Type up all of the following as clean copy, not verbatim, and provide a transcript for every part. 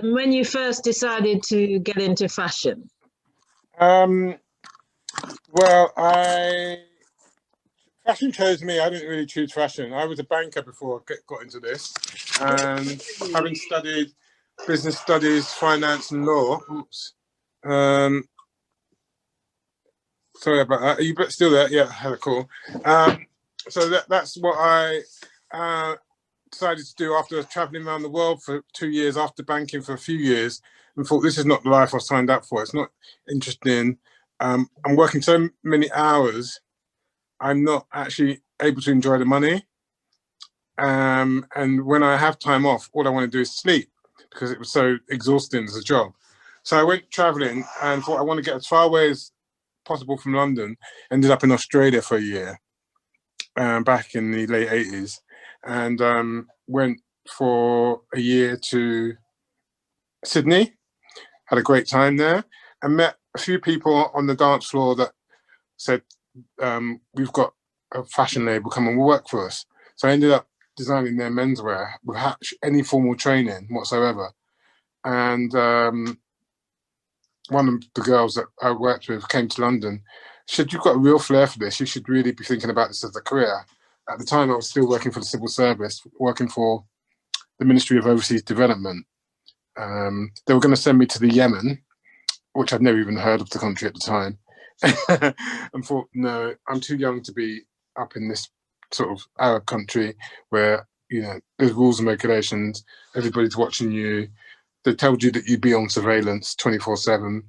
when you first decided to get into fashion? Well, fashion chose me. I didn't really choose fashion. I was a banker before I got into this, and having studied business studies, finance, and law. Oops. Sorry about that. Are you still there? Yeah, cool. So that's what I decided to do after traveling around the world for 2 years, after banking for a few years, and thought this is not the life I signed up for. It's not interesting. I'm working so many hours, I'm not actually able to enjoy the money. And when I have time off, all I want to do is sleep because it was so exhausting as a job. So I went traveling and thought I want to get as far away as possible from London. Ended up in Australia for a year, back in the late 80s, and went for a year to Sydney. Had a great time there and met a few people on the dance floor that said, we've got a fashion label, come and work for us. So I ended up designing their menswear without any formal training whatsoever. And one of the girls that I worked with came to London, said, you've got a real flair for this. You should really be thinking about this as a career. At the time, I was still working for the civil service, working for the Ministry of Overseas Development. They were going to send me to the Yemen, which I'd never even heard of the country at the time. And thought, no, I'm too young to be up in this sort of Arab country where, you know, there's rules and regulations, everybody's watching you. They told you that you'd be on surveillance 24/7.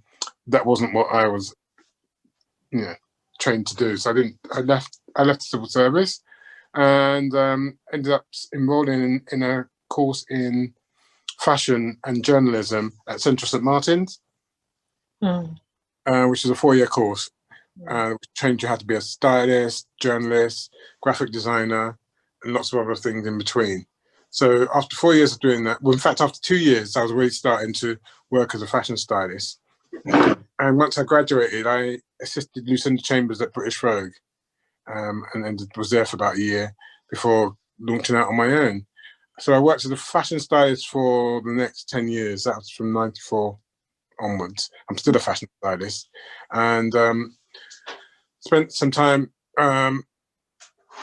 That wasn't what I was, you know, trained to do. So I left the civil service and ended up enrolling in a course in fashion and journalism at Central St Martin's, which is a 4-year course, which trained you how to be a stylist, journalist, graphic designer, and lots of other things in between. So after 4 years of doing that, well, in fact, after 2 years, I was already starting to work as a fashion stylist. And once I graduated, I assisted Lucinda Chambers at British Vogue, and then was there for about a year before launching out on my own. So I worked as a fashion stylist for the next 10 years. That was from 94 onwards. I'm still a fashion stylist, and spent some time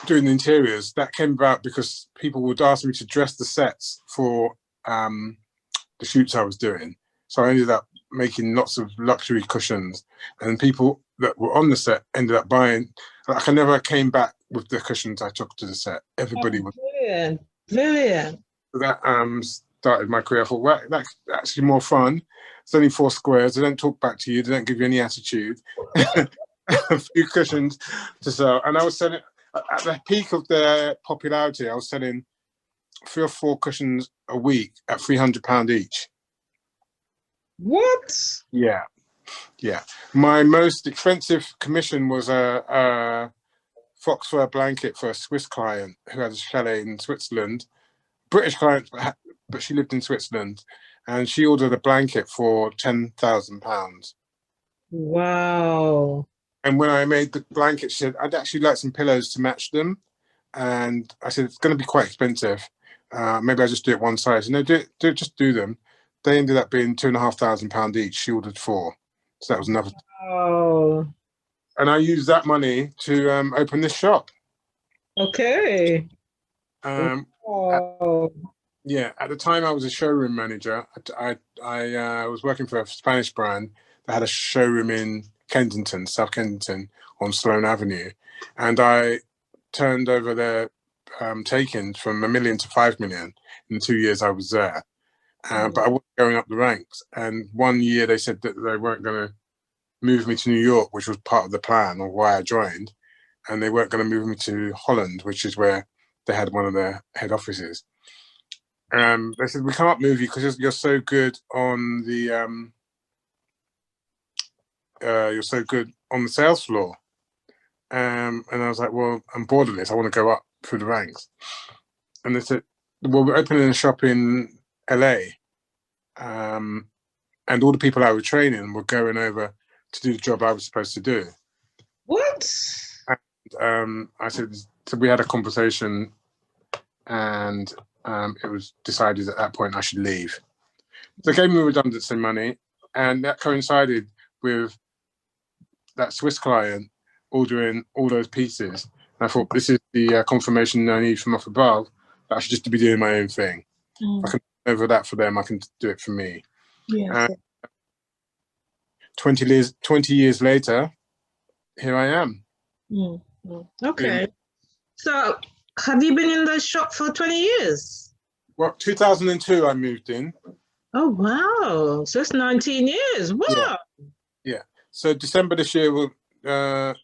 doing the interiors. That came about because people would ask me to dress the sets for the shoots I was doing. So I ended up making lots of luxury cushions, and people that were on the set ended up buying. Like, I never came back with the cushions I took to the set. Everybody was brilliant. So that started my career. I thought, well, that's actually more fun. It's only 4 squares. They don't talk back to you. They don't give you any attitude. A few cushions to sell, and I was selling at the peak of their popularity. I was selling 3 or 4 cushions a week at £300 each. What? Yeah. My most expensive commission was a fox fur blanket for a Swiss client who had a chalet in Switzerland. British client, but she lived in Switzerland, and she ordered a blanket for £10,000. Wow. And when I made the blanket, she said, I'd actually like some pillows to match them. And I said, it's going to be quite expensive. Maybe I'll just do it one size. No, just do them. They ended up being £2,500 each. She ordered 4. So that was another. Oh. And I used that money to open this shop. Okay. At the time I was a showroom manager. I was working for a Spanish brand that had a showroom in Kensington, South Kensington, on Sloane Avenue, and I turned over their takings from $1 million to $5 million in the 2 years I was there. But I wasn't going up the ranks. And 1 year they said that they weren't going to move me to New York, which was part of the plan or why I joined, and they weren't going to move me to Holland, which is where they had one of their head offices. They said, we can't move you because you're so good on the sales floor. And I was like, well, I'm bored of this. I want to go up through the ranks. And they said, well, we're opening a shop in LA. And all the people I was training were going over to do the job I was supposed to do. What? And I said, so we had a conversation, and it was decided at that point I should leave. So they gave me redundancy money, and that coincided with that Swiss client ordering all those pieces. And I thought, this is the confirmation I need from up above, that I should just be doing my own thing. If I can do over that for them, I can do it for me. Yes. 20 years later, here I am. Okay. So have you been in the shop for 20 years? Well, 2002, I moved in. Oh, wow. So it's 19 years. Wow. Yeah. So December this year will, it'll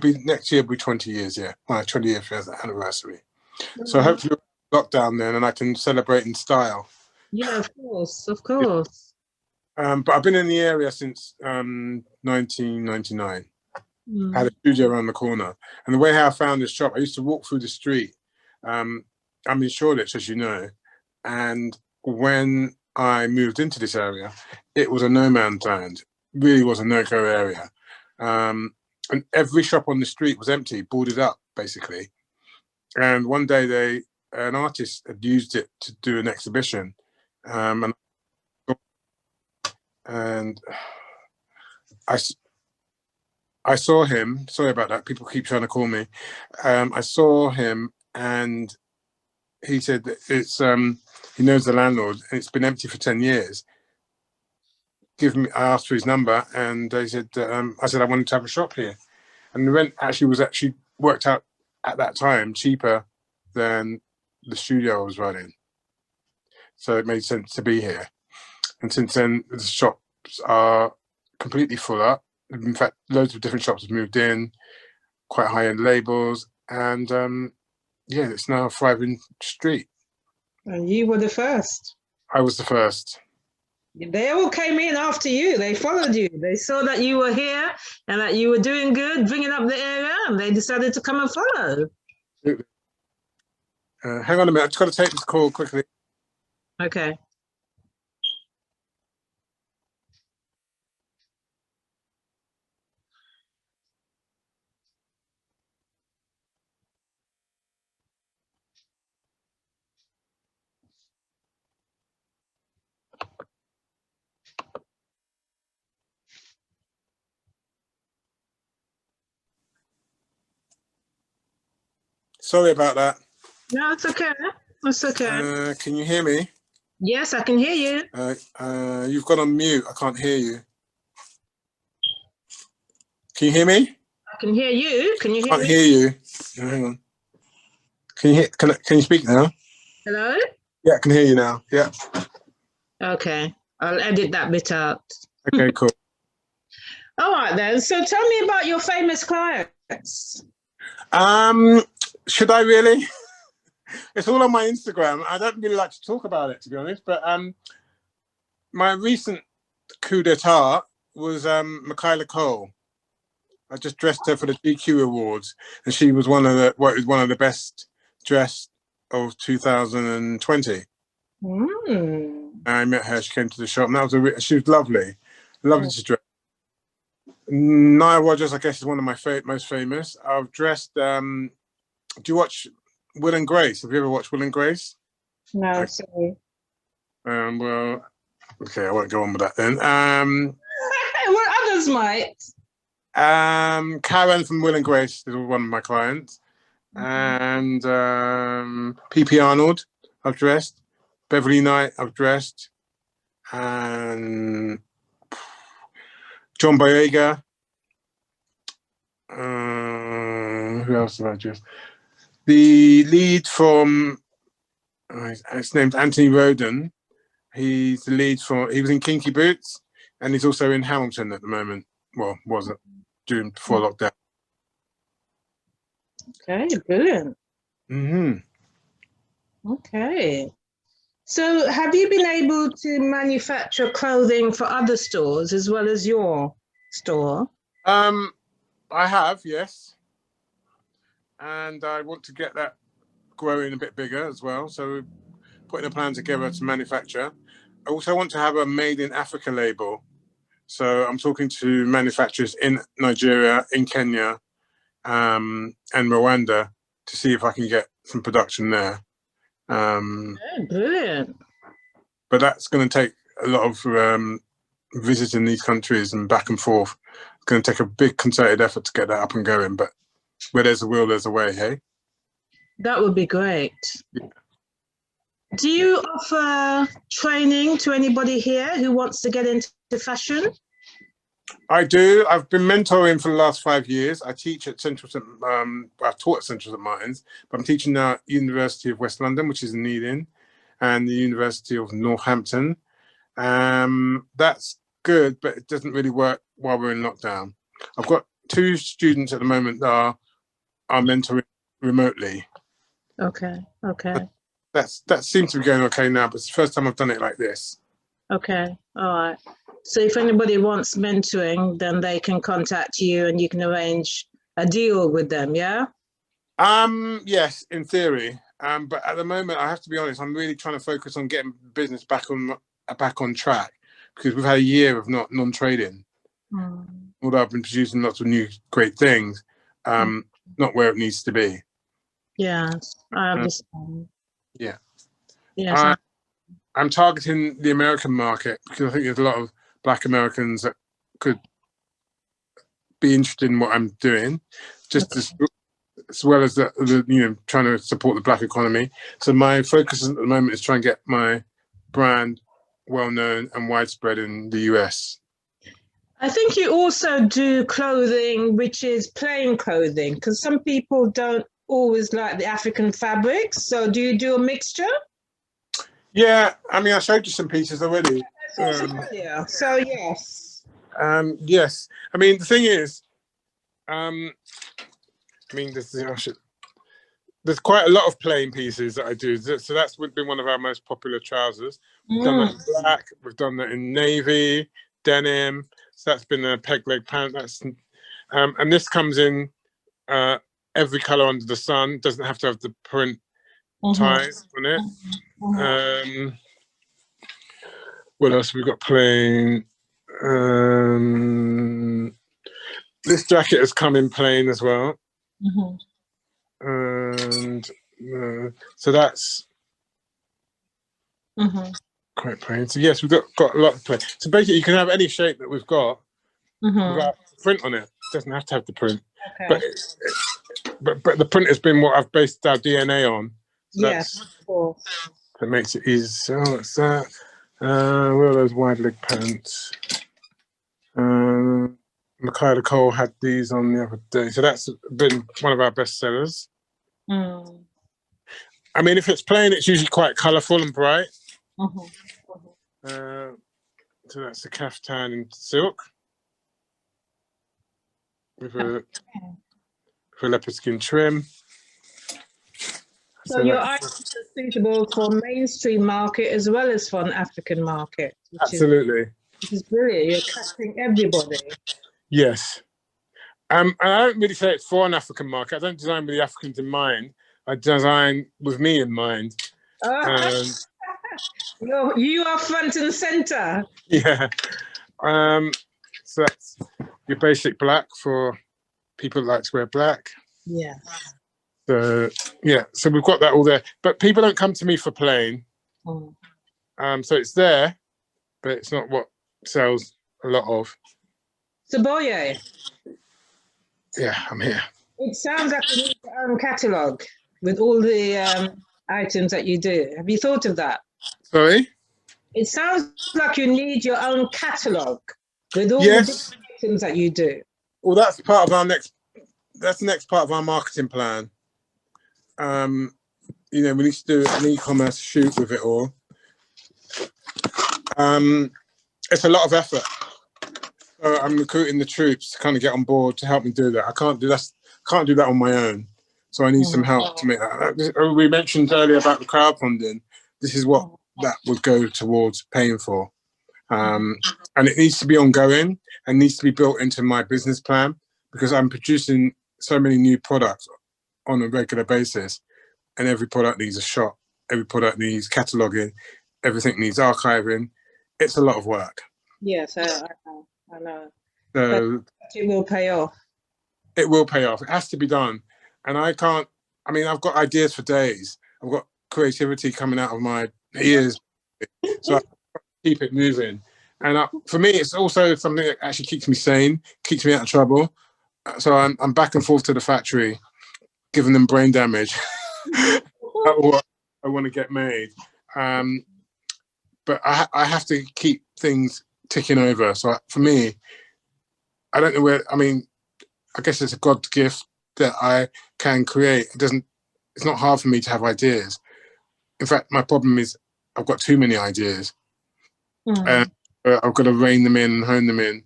be next year will be 20 years, my 20 year anniversary. So hopefully lockdown then, and I can celebrate in style. Yeah, of course. But I've been in the area since 1999. I had a studio around the corner, and the way how I found this shop, I used to walk through the street. I'm in Shoreditch, as you know, and when I moved into this area, it was a no man's land. Really was a no-go area, and every shop on the street was empty, boarded up, basically. And one day, an artist had used it to do an exhibition, and I saw him. Sorry about that. People keep trying to call me. I saw him, and he said that it's he knows the landlord, and it's been empty for 10 years. I asked for his number, and they said, I said I wanted to have a shop here, and the rent was actually worked out at that time cheaper than the studio I was running, so it made sense to be here. And since then, the shops are completely full up. In fact, loads of different shops have moved in, quite high-end labels, and it's now a thriving street. And you were the first. I was the first. They all came in after you. They followed you. They saw that you were here and that you were doing good, bringing up the area, and they decided to come and follow. Hang on a minute. I've just got to take this call quickly. Okay. Sorry about that. No, it's okay. It's okay. Can you hear me? Yes, I can hear you. You've got on mute. I can't hear you. Can you hear me? I can hear you. Can you hear me? I can't hear you. Oh, hang on. Can you hear? Can you speak now? Hello? Yeah, I can hear you now. Yeah. Okay. I'll edit that bit out. Okay, cool. All right then. So tell me about your famous clients. Should I really? It's all on my Instagram. I don't really like to talk about it, to be honest. But my recent coup d'etat was Michaela Cole. I just dressed her for the GQ Awards, and she was one of the best dressed of 2020. I met her. She came to the shop, and she was lovely. Lovely to dress. Nia Rogers, I guess, is one of my most famous. I've dressed. Do you watch Will and Grace? Have you ever watched Will and Grace? No, sorry. Well, okay, I won't go on with that then. What others might? Karen from Will and Grace is one of my clients, and PP Arnold I've dressed, Beverly Knight I've dressed, and John Boyega. Who else have I dressed? The lead from it's named Anthony Roden. He's the lead he was in Kinky Boots, and he's also in Hamilton at the moment. Well, wasn't during before lockdown. Okay, brilliant. Mm-hmm. Okay. So have you been able to manufacture clothing for other stores as well as your store? I have, yes. And I want to get that growing a bit bigger as well. So we're putting a plan together to manufacture. I also want to have a Made in Africa label. So I'm talking to manufacturers in Nigeria, in Kenya, and Rwanda to see if I can get some production there. Brilliant. But that's going to take a lot of visiting these countries and back and forth. It's going to take a big concerted effort to get that up and going. But where there's a will, there's a way, hey? That would be great. Yeah. Do you offer training to anybody here who wants to get into fashion? I do. I've been mentoring for the last 5 years. I teach at I've taught at Central St Martin's, but I'm teaching now at University of West London, which is in Ealing, and the University of Northampton. That's good, but it doesn't really work while we're in lockdown. I've got 2 students at the moment that are mentoring remotely. Okay. That seems to be going okay now, but it's the first time I've done it like this. Okay, all right. So if anybody wants mentoring, then they can contact you and you can arrange a deal with them, yeah? Yes, in theory. But at the moment, I have to be honest, I'm really trying to focus on getting business back on track, because we've had a year of non-trading. Although I've been producing lots of new great things, not where it needs to be. Yes, I understand. Yeah. Yes, I'm targeting the American market because I think there's a lot of Black Americans that could be interested in what I'm doing, just as well as the trying to support the Black economy. So my focus at the moment is trying to get my brand well known and widespread in the US. I think you also do clothing, which is plain clothing, because some people don't always like the African fabrics. So do you do a mixture? Yeah, I mean, I showed you some pieces already. Yeah. So yes. Yes. I mean, the thing is, there's quite a lot of plain pieces that I do. So that's been one of our most popular trousers. We've done that in black. We've done that in navy, denim. So that's been a peg leg pant. And this comes in every color under the sun. Doesn't have to have the print ties on it. What else have we got plain? This jacket has come in plain as well. And so that's quite plain. So yes, we've got a lot of plain. So basically you can have any shape that we've got without print on it. It doesn't have to have the print. Okay. But the print has been what I've based our DNA on. So yes, of course. That makes it easy. So what's that? Where are those wide leg pants? Michaela Cole had these on the other day. So that's been one of our best sellers. I mean, if it's plain, it's usually quite colourful and bright. So that's a caftan in silk with a leopard skin trim. So your items are suitable for mainstream market as well as for an African market. Absolutely. Which is brilliant. You're catching everybody. Yes. And I don't really say it's for an African market. I don't design with the Africans in mind. I design with me in mind. You are front and center. Yeah. So that's your basic black for people that like to wear black. Yeah. So yeah, so we've got that all there. But people don't come to me for plain. So it's there, but it's not what sells a lot of. Soboye. Yeah, I'm here. It sounds like you need your own catalogue with all the items that you do. Have you thought of that? Sorry? It sounds like you need your own catalogue with all the different items that you do. Well, that's part of our that's the next part of our marketing plan. We need to do an e-commerce shoot with it all. It's a lot of effort. So I'm recruiting the troops to kind of get on board to help me do that. I can't do that on my own. So I need some help to make that. We mentioned earlier about the crowdfunding. This is what that would go towards paying for. And it needs to be ongoing and needs to be built into my business plan, because I'm producing so many new products on a regular basis, and every product needs a shot. Every product needs cataloguing. Everything needs archiving. It's a lot of work. Yes, I know. So but it will pay off. It will pay off. It has to be done. And I've got ideas for days. I've got creativity coming out of my ears, so I keep it moving. And for me, it's also something that actually keeps me sane, keeps me out of trouble. So I'm back and forth to the factory, giving them brain damage. What I want to get made, but I have to keep things ticking over. So for me, I don't know where. I mean, I guess it's a God gift that I can create. It's not hard for me to have ideas. In fact, my problem is I've got too many ideas. I've got to rein them in and hone them in.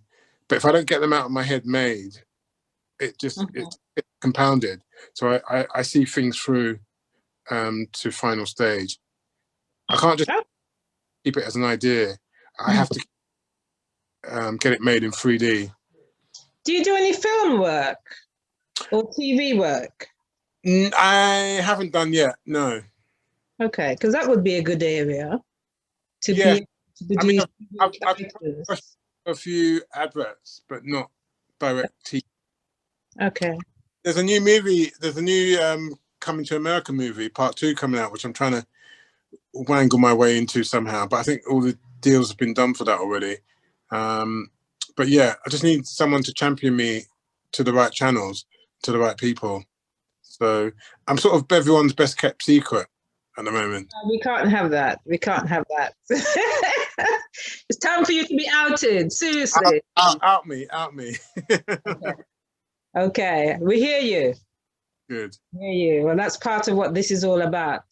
But if I don't get them out of my head made, it's compounded. So I see things through to final stage. I can't just keep it as an idea. I have to get it made in 3D. Do you do any film work or TV work? I haven't done yet, no. Okay, because that would be a good area to be able to produce. I mean, I've watched a few adverts, but not direct TV. Okay. There's a new movie, Coming to America movie, part 2 coming out, which I'm trying to wangle my way into somehow. But I think all the deals have been done for that already. But yeah, I just need someone to champion me to the right channels, to the right people. So I'm sort of everyone's best kept secret at the moment. We can't have that. We can't have that. It's time for you to be outed. Seriously. Out me. Okay, we hear you. Good. Hear you. Well, that's part of what this is all about.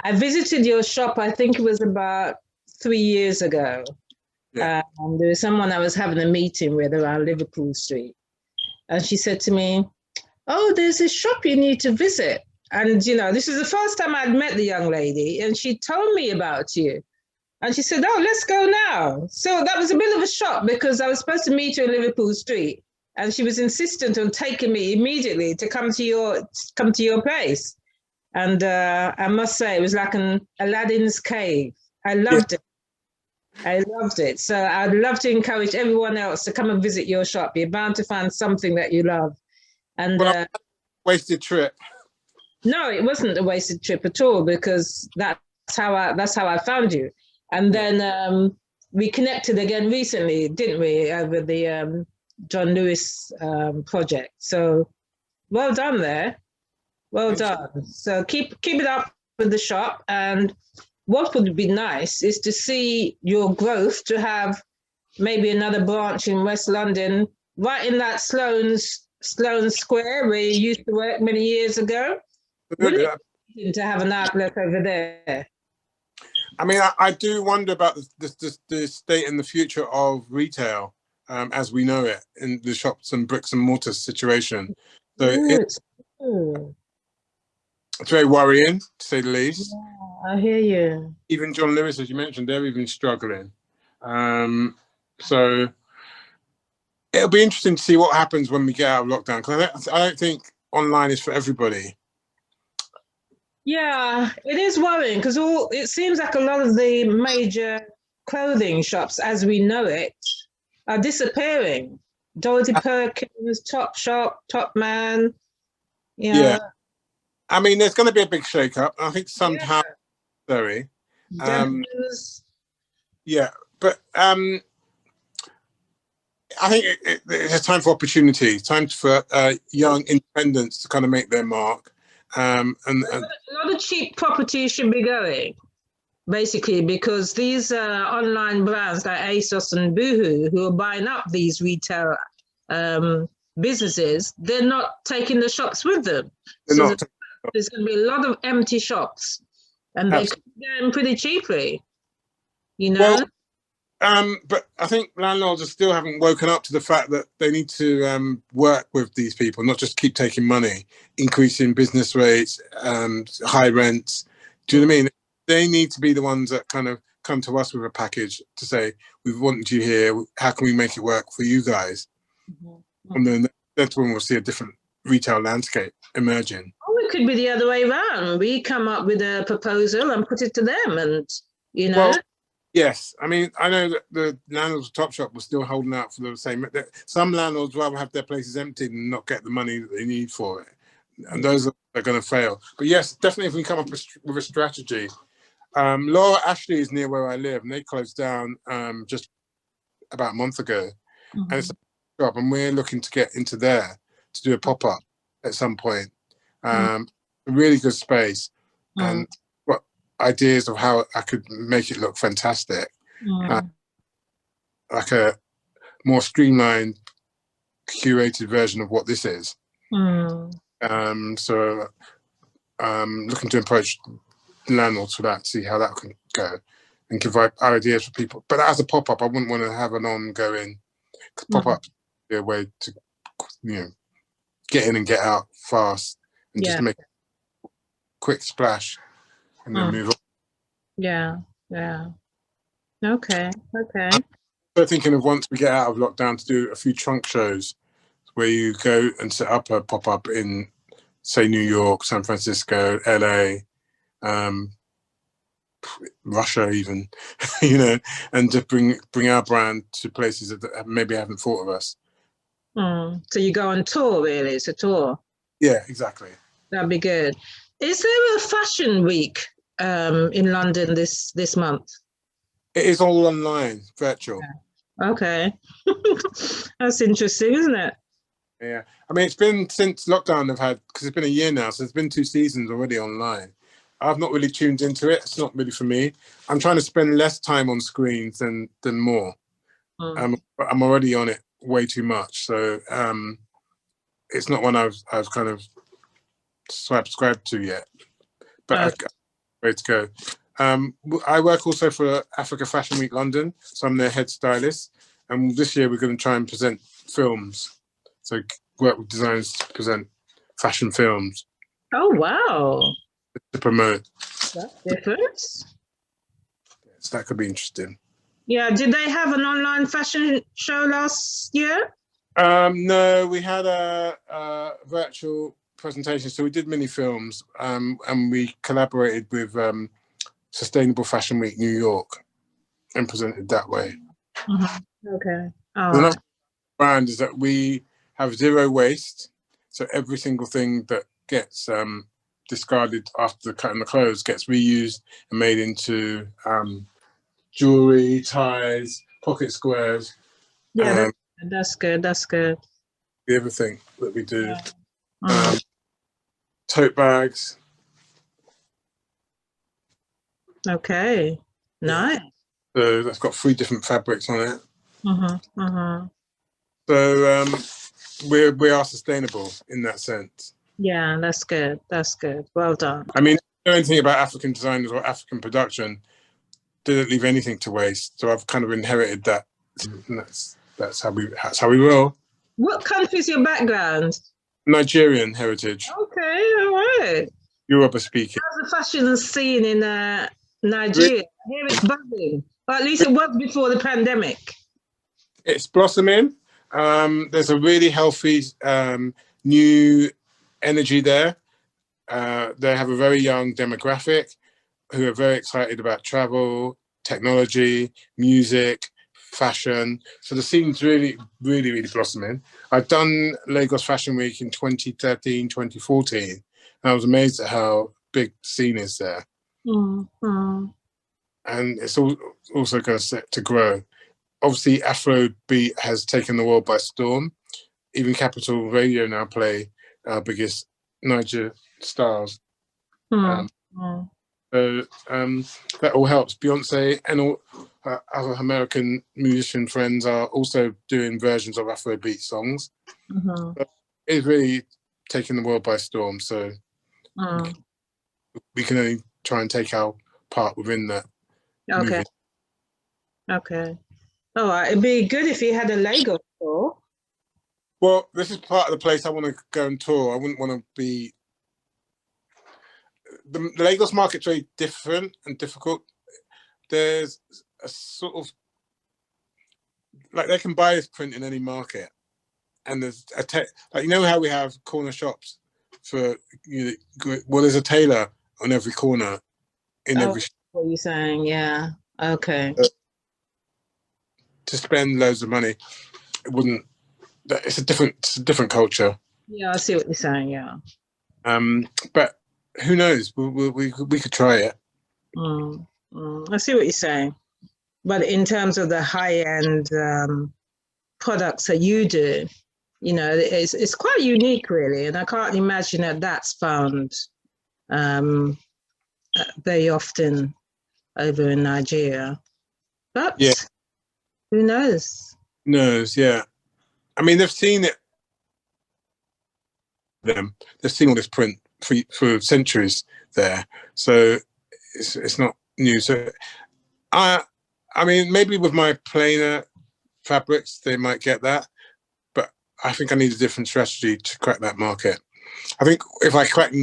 I visited your shop, I think it was about 3 years ago. Yeah. There was someone I was having a meeting with around Liverpool Street. And she said to me, "Oh, there's a shop you need to visit." And, you know, this is the first time I'd met the young lady. And she told me about you. And she said, "Oh, let's go now." So that was a bit of a shock because I was supposed to meet her in Liverpool Street. And she was insistent on taking me immediately to come to your place. And I must say, it was like an Aladdin's cave. I loved it. I loved it. So I'd love to encourage everyone else to come and visit your shop. You're bound to find something that you love. And wasted trip. No, it wasn't a wasted trip at all because that's how I found you. And then we connected again recently, didn't we, over the John Lewis project. So well done there. Well done. So keep it up with the shop. And what would be nice is to see your growth, to have maybe another branch in West London, right in that Sloane Square where you used to work many years ago. Wouldn't it be to have an outlet over there? I mean, I do wonder about the state and the future of retail as we know it in the shops and bricks and mortar situation. So it's very worrying, to say the least. Yeah, I hear you. Even John Lewis, as you mentioned, they're even struggling. So it'll be interesting to see what happens when we get out of lockdown, because I don't think online is for everybody. Yeah, it is worrying because it seems like a lot of the major clothing shops, as we know it, are disappearing. Dorothy Perkins, Topshop, Topman. Yeah. I mean, there's going to be a big shake-up. I think somehow necessary. Yeah, but I think it's a time for opportunity, time for young independents to kind of make their mark. And a lot of cheap properties should be going, basically, because these online brands like ASOS and Boohoo, who are buying up these retail businesses, they're not taking the shops with them. So there's going to be a lot of empty shops, and they could get them pretty cheaply, you know? Well, but I think landlords still haven't woken up to the fact that they need to work with these people, not just keep taking money, increasing business rates, high rents. Do you know what I mean? They need to be the ones that kind of come to us with a package to say, "We've wanted you here. How can we make it work for you guys?" Mm-hmm. And then that's when we'll see a different retail landscape emerging. Oh, it could be the other way around. We come up with a proposal and put it to them, and you know. Well, yes, I mean, I know that the landlords of Topshop were still holding out for the same. Some landlords rather have their places emptied and not get the money that they need for it. and those are going to fail. But yes, definitely if we come up with a strategy. Laura Ashley is near where I live, and they closed down just about a month ago. And it's a job, and we're looking to get into there to do a pop-up at some point. A really good space, and what ideas of how I could make it look fantastic, like a more streamlined, curated version of what this is. So looking to approach landlords for that, see how that can go, and give ideas for people. But as a pop-up, I wouldn't want to have an ongoing, because pop-up be a way to, get in and get out fast, and just make a quick splash and then move on. Yeah. Okay. So thinking of, once we get out of lockdown, to do a few trunk shows where you go and set up a pop-up in, say, New York, San Francisco, LA, Russia even, and to bring our brand to places that maybe haven't thought of us. So you go on tour, really? It's a tour. Yeah, exactly. That'd be good. Is there a fashion week in London this month? It is all online, virtual. Okay. That's interesting, isn't it? Yeah. I mean, it's been since lockdown because it's been a year now, so it's been 2 seasons already online. I've not really tuned into it. It's not really for me. I'm trying to spend less time on screens than more. I'm already on it way too much. So it's not one I've kind of subscribed to yet. But I'm ready to go. I work also for Africa Fashion Week London, so I'm their head stylist. And this year we're going to try and present films. So work with designers to present fashion films. Oh, wow. To promote. That's different. Yes, that could be interesting. Yeah, did they have an online fashion show last year? No, we had a virtual presentation. So we did mini films, and we collaborated with Sustainable Fashion Week New York and presented that way. Okay. Another brand is that we have zero waste. So every single thing that gets discarded after cutting the clothes gets reused and made into jewelry, ties, pocket squares. Yeah, that's good. That's good. Everything that we do. Tote bags. Okay, nice. So that's got 3 different fabrics on it. So we are sustainable in that sense. Yeah, that's good. That's good. Well done. I mean, anything about African designers or African production didn't leave anything to waste. So I've kind of inherited that. And that's how we roll. What country is your background? Nigerian heritage. Okay, all right. Yoruba speaking. How's the fashion scene in Nigeria? Here it's buzzing. Or at least it was before the pandemic. It's blossoming. There's a really healthy new energy there. They have a very young demographic who are very excited about travel, technology, music, fashion. So the scene's really, really, really blossoming. I've done Lagos Fashion Week in 2013, 2014, and I was amazed at how big the scene is there. And it's also going to grow. Obviously, Afrobeat has taken the world by storm. Even Capital Radio now play our biggest Niger stars. So that all helps. Beyonce and all other American musician friends are also doing versions of Afrobeat songs. It's really taking the world by storm. So we can only try and take our part within that. Okay. Okay. All right. It'd be good if you had a Lagos tour. Well, this is part of the place I want to go and tour. I wouldn't want to be... The Lagos market's very different and difficult. There's a sort of... Like, they can buy this print in any market. And there's like, you know how we have corner shops for... well, there's a tailor on every corner in every shop. What you're saying, yeah. Okay. To spend loads of money, it wouldn't. It's a different culture. Yeah, I see what you're saying. Yeah. But who knows? We could try it. I see what you're saying. But in terms of the high-end products that you do, you know, it's quite unique, really. And I can't imagine that that's found very often over in Nigeria. But yeah, who knows? Yeah. I mean, they've seen it. They've seen all this print for centuries there, so it's not new. So I mean, maybe with my plainer fabrics, they might get that, but I think I need a different strategy to crack that market. I think if I crack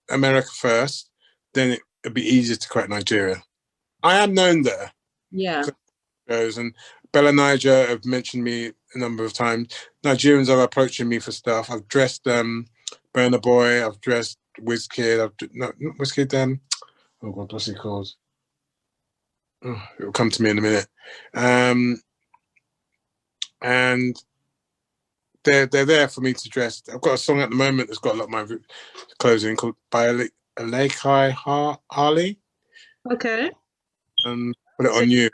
America first, then it'd be easier to crack Nigeria. I am known there. Yeah. And Bella Niger have mentioned me a number of times. Nigerians are approaching me for stuff. I've dressed Burna Boy. I've dressed Wizkid. Not Wizkid. Oh God, what's he called? Oh, it'll come to me in a minute. And they're there for me to dress. I've got a song at the moment that's got a lot of my clothes in, called by Alekai Harley. Okay. Put it on you.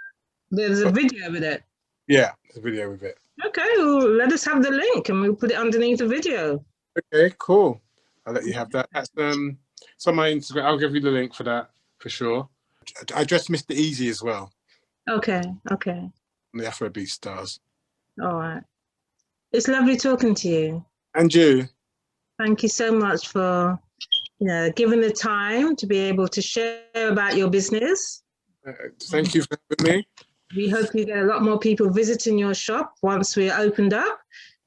There's a video with it. Yeah, there's a video with it. Okay, well, let us have the link and we'll put it underneath the video. Okay, cool. I'll let you have that. That's it's on my Instagram. I'll give you the link for that for sure. I dressed Mr. Easy as well. Okay. The Afrobeat stars. All right. It's lovely talking to you. And you. Thank you so much for, you know, giving the time to be able to share about your business. Thank you for having me. We hope you get a lot more people visiting your shop once we're opened up.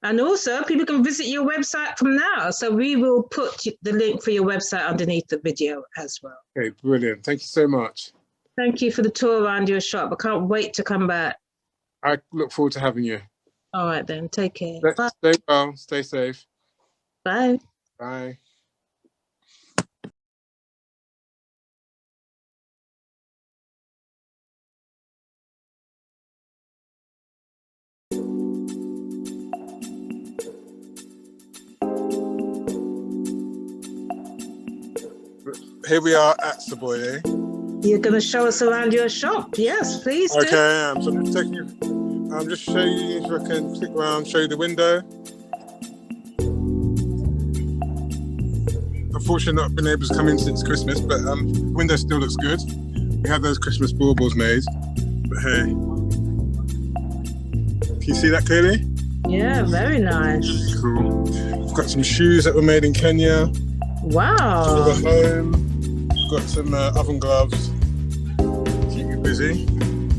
And also people can visit your website from now. So we will put the link for your website underneath the video as well. Okay, brilliant. Thank you so much. Thank you for the tour around your shop. I can't wait to come back. I look forward to having you. All right then, take care. Bye. Stay well, stay safe. Bye. Bye. Here we are at Soboye. You're going to show us around your shop? Yes, please do. Okay, I am. So I'm just showing you, if I can click around, show you the window. Unfortunately, not been able to come in since Christmas, but the window still looks good. We had those Christmas baubles made, but hey. Can you see that clearly? Yeah, very nice. Cool. We've got some shoes that were made in Kenya. Wow. For the home. Got some oven gloves. Keep you busy.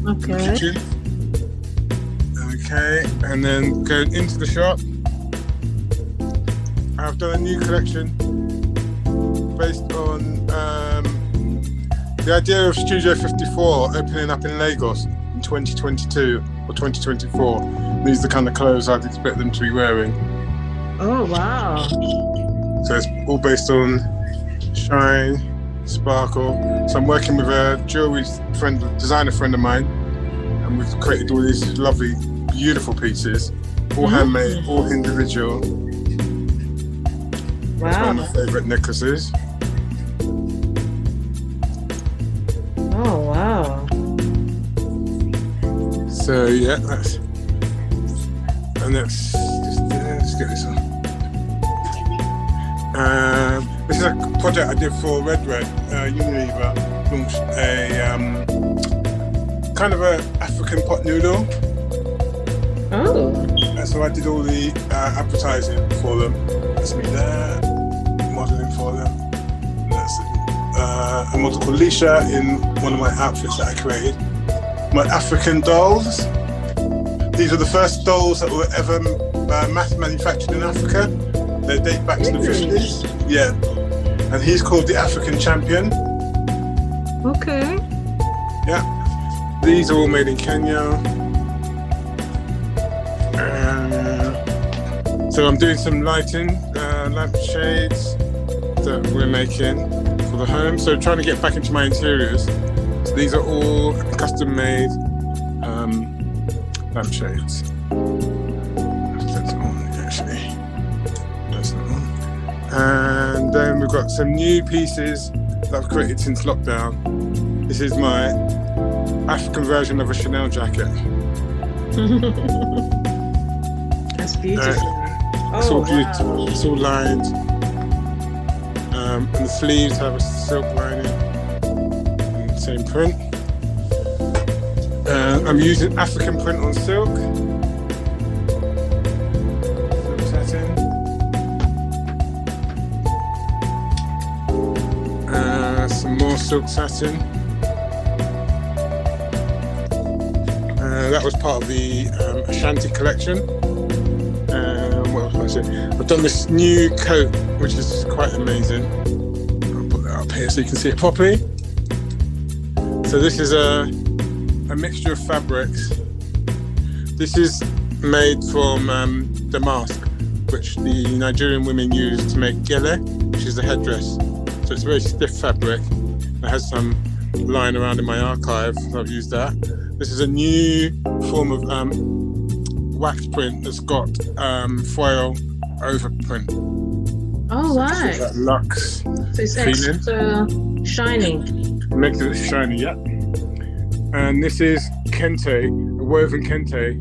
Okay. Okay, and then going into the shop, I've done a new collection based on the idea of Studio 54 opening up in Lagos in 2022 or 2024. These are the kind of clothes I'd expect them to be wearing. Oh, wow. So it's all based on shine, sparkle. So I'm working with a jewelry designer friend of mine, and we've created all these lovely, beautiful pieces, all handmade, all individual. Wow. It's one of my favourite necklaces. Oh, wow. So yeah, that's just there. Let's get this on. This is a project I did for Red Unilever. Launched a kind of a African pot noodle. Oh. And so I did all the advertising for them. That's me there, modelling for them. And that's a model called Lisha in one of my outfits that I created. My African dolls. These are the first dolls that were ever mass manufactured in Africa. They date back to the 50s. Yeah. And he's called the African Champion. Okay. Yeah. These are all made in Kenya. So I'm doing some lighting, lamp shades that we're making for the home. So trying to get back into my interiors. So these are all custom made lamp shades. That's on, actually. That's not on. And then we've got some new pieces that I've created since lockdown. This is my African version of a Chanel jacket. That's beautiful. It's all beautiful. It's all lined. And the sleeves have a silk lining. Same print. I'm using African print on silk. Silk satin. Some more silk satin. That was part of the Ashanti collection. What else was I say? I've done this new coat, which is quite amazing. I'll put that up here so you can see it properly. So this is a mixture of fabrics. This is made from damask, which the Nigerian women use to make gele, which is a headdress. So it's a very stiff fabric. It has some lying around in my archive, so I've used that. This is a new form of wax print that's got foil over print. Oh, so right. That luxe So it's feeling. extra shiny. Makes it shiny, yeah. And this is kente, a woven kente,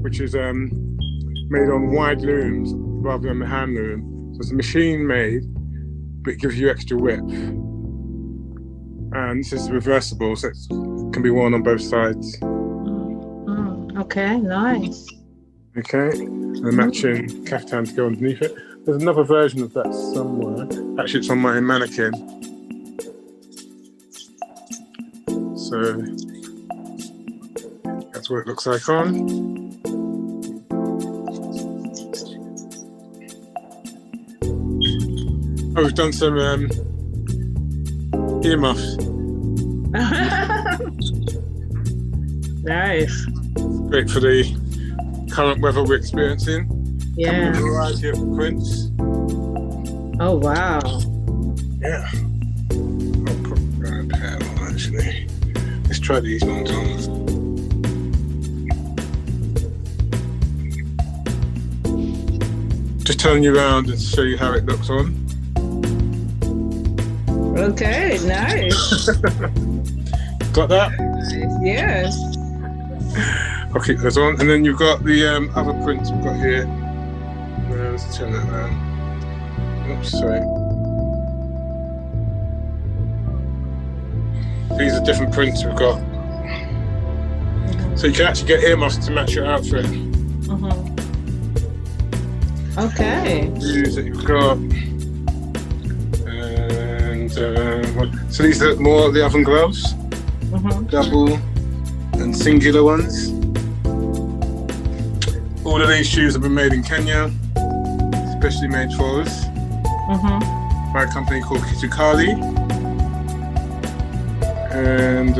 which is made on wide looms rather than the hand loom. So it's a machine made, but it gives you extra width. And this is reversible, so it can be worn on both sides. Okay, nice. Okay, and a matching caftan to go underneath it. There's another version of that somewhere. Actually, it's on my mannequin. So that's what it looks like on. Oh, we've done some earmuffs. Nice. Great for the current weather we're experiencing. Yeah. A variety of prints. Oh, wow. Yeah. I'll put a pair on actually. Let's try these ones on. Just turn you around and show you how it looks on. Okay, nice. Got that? Yes. I'll keep those on. And then you've got the other prints we've got here. Let's turn that around. Oops, sorry. These are different prints we've got. So you can actually get earmuffs to match your outfit. Okay. These that you've got. And so these are more of the oven gloves. Double and singular ones. All of these shoes have been made in Kenya, especially made for us by a company called Kitukali. And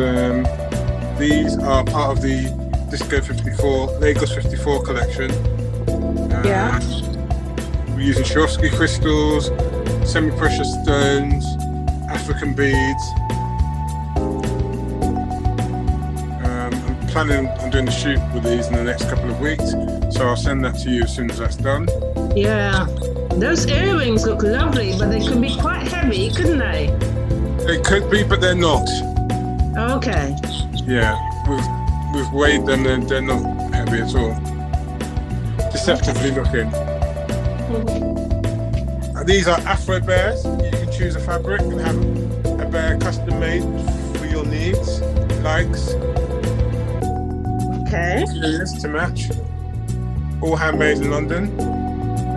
these are part of the Disco 54, Lagos 54 collection. Yeah. We're using Swarovski crystals, semi-precious stones, African beads. I'm planning on doing the shoot with these in the next couple of weeks, so I'll send that to you as soon as that's done. Yeah. Those earrings look lovely, but they could be quite heavy, couldn't they? They could be, but they're not. Okay. Yeah, we've weighed them and they're not heavy at all. Deceptively looking. These are Afro bears. You can choose a fabric and have a bear custom made for your needs, likes. Okay. Materials to match. All handmade in London.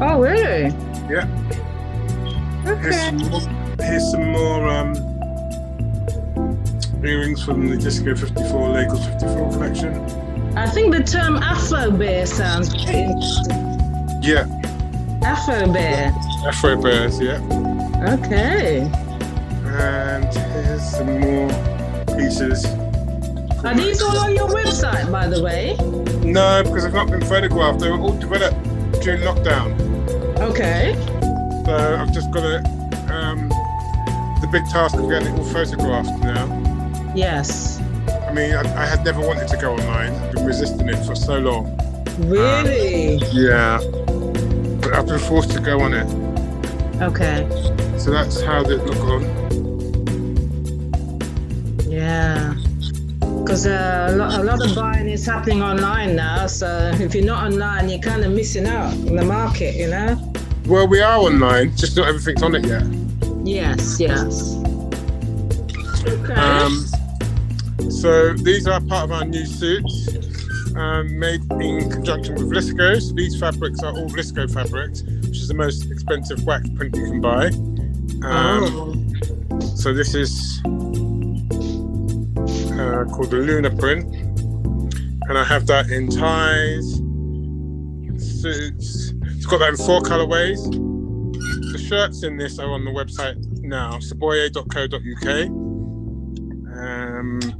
Oh, really? Yeah. Okay. Here's some more earrings from the Disco 54, Lagos 54 collection. I think the term Afro bear sounds pretty interesting. Yeah. Afro bear. Afro bears, yeah. Okay. And here's some more pieces. Are these all on your website, by the way? No, because they've not been photographed. They were all developed during lockdown. Okay. So I've just got the big task of getting it all photographed now. Yes. I mean, I had never wanted to go online. I've been resisting it for so long. Really? Yeah. But I've been forced to go on it. Okay. So that's how they look on. Yeah. Because a lot of buying is happening online now. So if you're not online, you're kind of missing out in the market, you know? Well, we are online, just not everything's on it yet. Yes, yes. Okay. So these are part of our new suits, made in conjunction with Visco. So these fabrics are all Visco fabrics, which is the most expensive wax print you can buy. So this is called the Lunar print, and I have that in ties, suits. It's got that in 4 colorways. The shirts in this are on the website now, soboye.co.uk.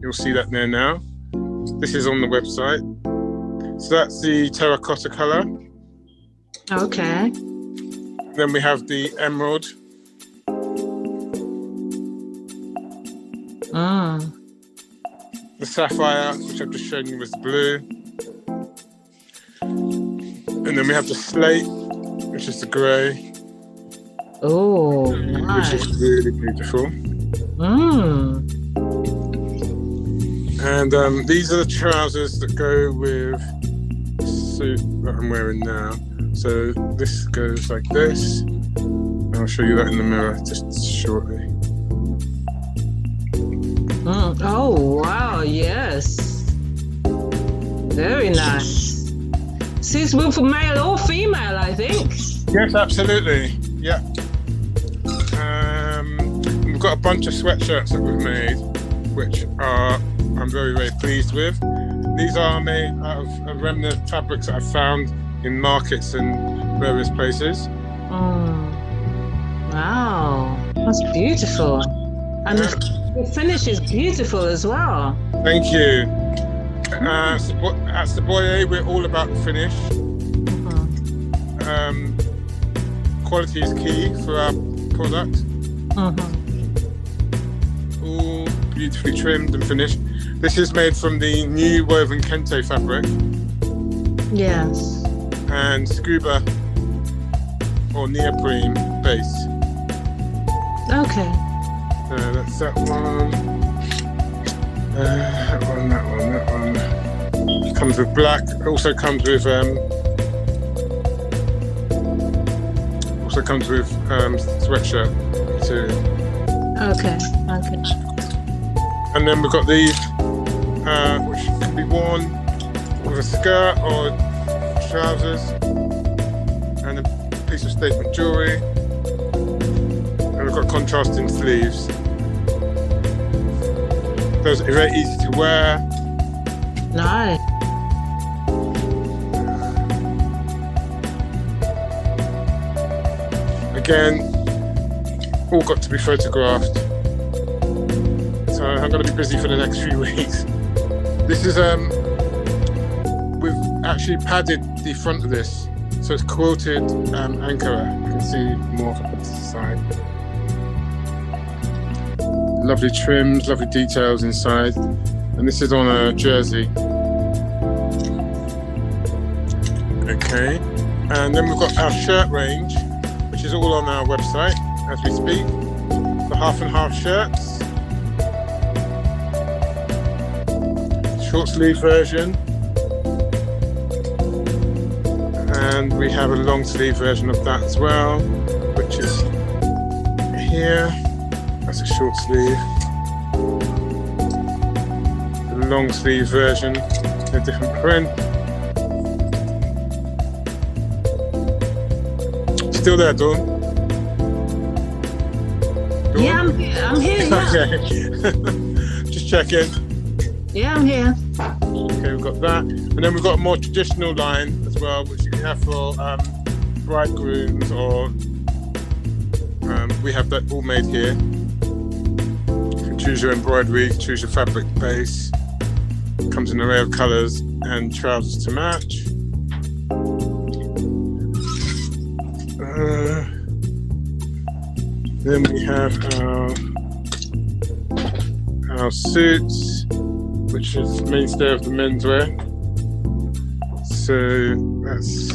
You'll see that there now. This is on the website. So that's the terracotta color. Okay. Then we have the emerald. The sapphire, which I've just shown you, was blue. And then we have the slate, which is the grey. Oh, nice. Which is really beautiful. And these are the trousers that go with the suit that I'm wearing now. So this goes like this. I'll show you that in the mirror just shortly. Oh, wow, yes. Very nice. Suitable for male or female, I think. Yes, absolutely. Yeah. We've got a bunch of sweatshirts that we've made, which I'm very, very pleased with. These are made out of remnant fabrics that I've found in markets and various places. Wow, that's beautiful. And the finish is beautiful as well. Thank you. At Soboye, we're all about the finish. Quality is key for our product. All beautifully trimmed and finished. This is made from the new woven kente fabric. Yes. And scuba or neoprene base. Okay. That's that one. That one. Comes with black. Also comes with sweatshirt too. Okay. And then we've got these, which can be worn with a skirt or trousers, and a piece of statement jewellery. And we've got contrasting sleeves. Those are very easy to wear. Nice. Again, all got to be photographed. So I'm going to be busy for the next few weeks. This is, we've actually padded the front of this. So it's quilted Ankara. You can see more from the side. Lovely trims, lovely details inside. And this is on a jersey. Okay. And then we've got our shirt range, which is all on our website as we speak. The half and half shirts. Short sleeve version. And we have a long sleeve version of that as well, which is here. That's a short sleeve. The long sleeve version, a different print. Still there, Dawn? Yeah, I'm here. Yeah. Okay. Just checking. Yeah, I'm here. Okay, we've got that. And then we've got a more traditional line as well, which you can have for bridegrooms, or we have that all made here. You can choose your embroidery, choose your fabric base. Comes in an array of colours and trousers to match. Then we have our suits, which is the mainstay of the menswear. So that's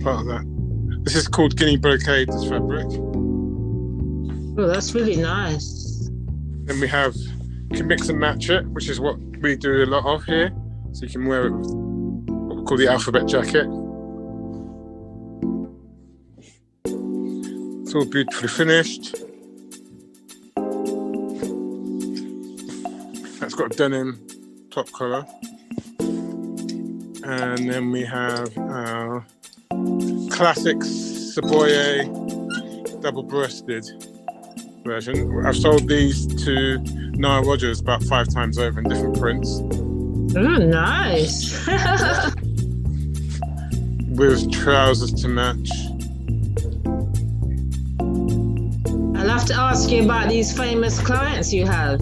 part of that. This is called guinea brocade, this fabric. Oh, that's really nice. Then we have, you can mix and match it, which is what we do a lot of here. So you can wear it with what we call the alphabet jacket. It's all beautifully finished. That's got a denim top collar. And then we have our classic Soboye double-breasted version. I've sold these to Nile Rodgers about 5 times over in different prints. Oh, nice. With trousers to match. I'll have to ask you about these famous clients you have.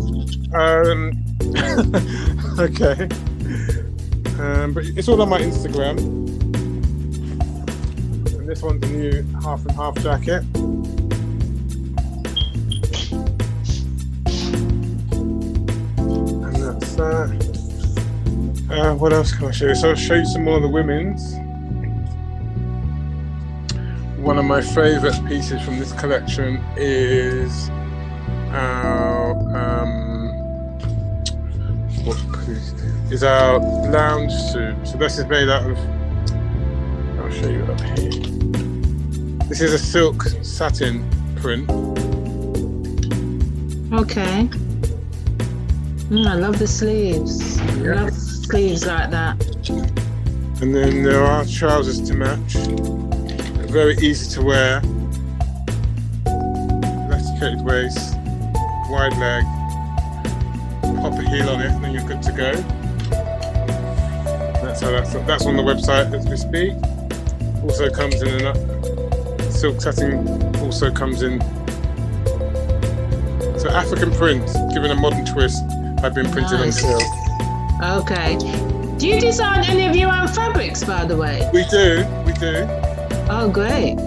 Okay. But it's all on my Instagram. And this one's a new half and half jacket. And that's that. What else can I show you? So I'll show you some more of the women's. One of my favourite pieces from this collection is our our lounge suit. So this is made out of, I'll show you up here. This is a silk satin print. Okay. I love the sleeves. Yeah. I love sleeves like that. And then there are trousers to match. They're very easy to wear. Elasticated waist, wide leg. Pop a heel on it, and then you're good to go. That's on the website as we speak. Also comes in a silk satin. Also comes in. So African print, given a modern twist, have been printed on silk. Okay. Do you design any of your own fabrics, by the way? We do. Oh, great.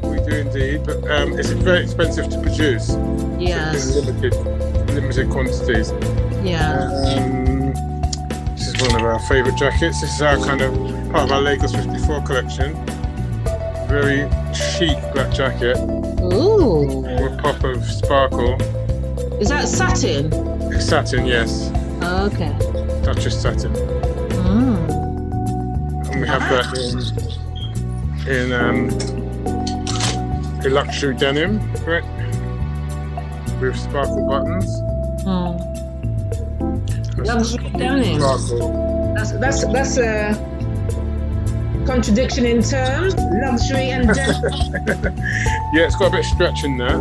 We do indeed, but it's very expensive to produce. Yes. In limited quantities. Yeah. This is one of our favourite jackets. This is our kind of part of our Lagos 54 collection. Very chic black jacket. Ooh. With a pop of sparkle. Is that satin? It's satin, yes. Oh, okay. Touchy satin. And we have that in a luxury denim, correct? With sparkle buttons. Luxury denim. Sparkle. That's a contradiction in terms. Luxury and denim. Yeah, it's got a bit of stretch in there.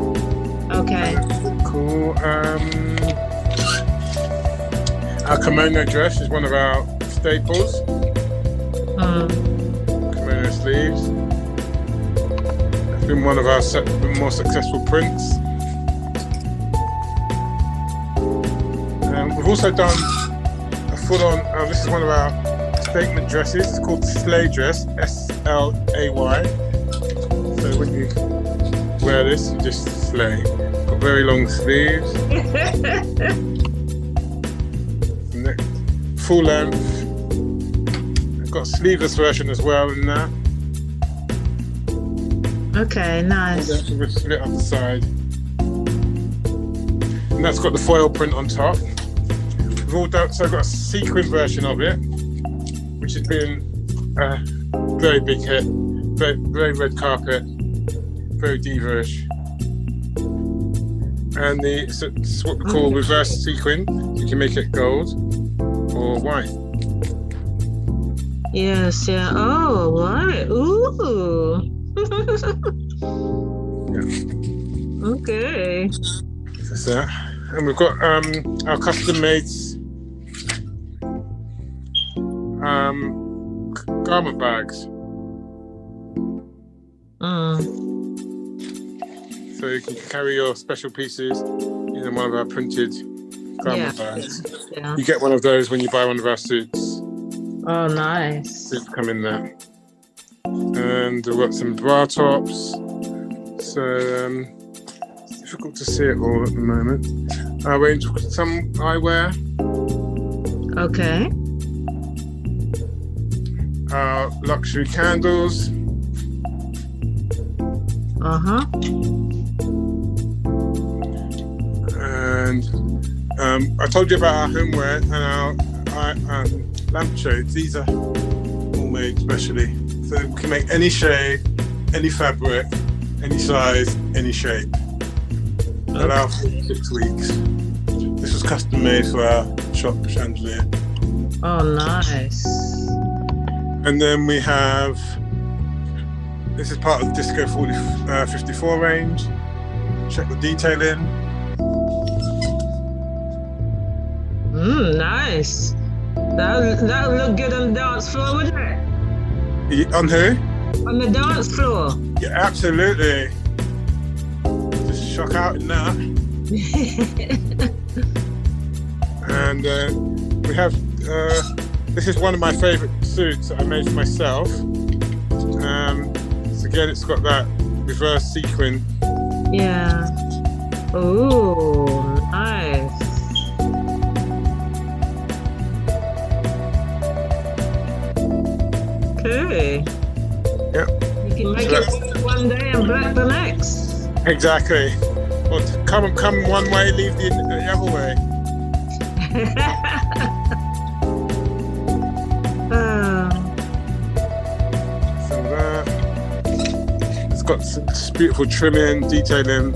Okay. Cool. Our kimono dress is one of our staples. Kimono sleeves. It's been one of our more successful prints. We've also done a full-on, this is one of our statement dresses. It's called Slay Dress, S-L-A-Y. So when you wear this, you just slay. Got very long sleeves. Full length. I've got a sleeveless version as well in there. Okay, nice. And then split up the side. And that's got the foil print on top. We've also got a sequin version of it, which has been a very big hit. Very red carpet, very diva-ish. And it's what we call reverse sequin. You can make it gold or white. Yes, yeah. Oh, right. Ooh. Yeah. Okay. That's that. And we've got our custom-made garment bags. So you can carry your special pieces in one of our printed garment bags. Yeah. You get one of those when you buy one of our suits. Oh, nice. Suits come in there. And we've got some bra tops. So it's difficult to see it all at the moment. Our range of some eyewear. Okay. Our luxury candles. Uh-huh. And I told you about our homeware and our lampshades. These are all made specially. So we can make any shade, any fabric, any size, any shape. Okay. Allow for 6 weeks. This was custom made for our shop chandelier. Oh, nice. And then we have, this is part of the Disco 54 range. Check the detailing. Nice. That'll look good on the dance floor, wouldn't it? On who? On the dance floor. Yeah, absolutely. Just shock out in that. And we have, this is one of my favorite suits that I made for myself. So again, it's got that reverse sequin. Yeah. Oh, nice. Okay. Yep. You can make it white one day and black the next. Exactly. Well, come one way, leave the other way. So that, it's got some beautiful trimming, detailing.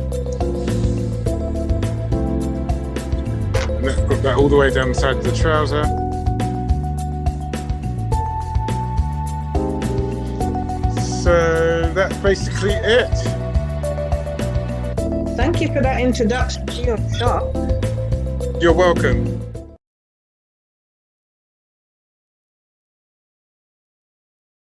And that's got that all the way down the side of the trouser. So that's basically it. Thank you for that introduction to your shop. You're welcome.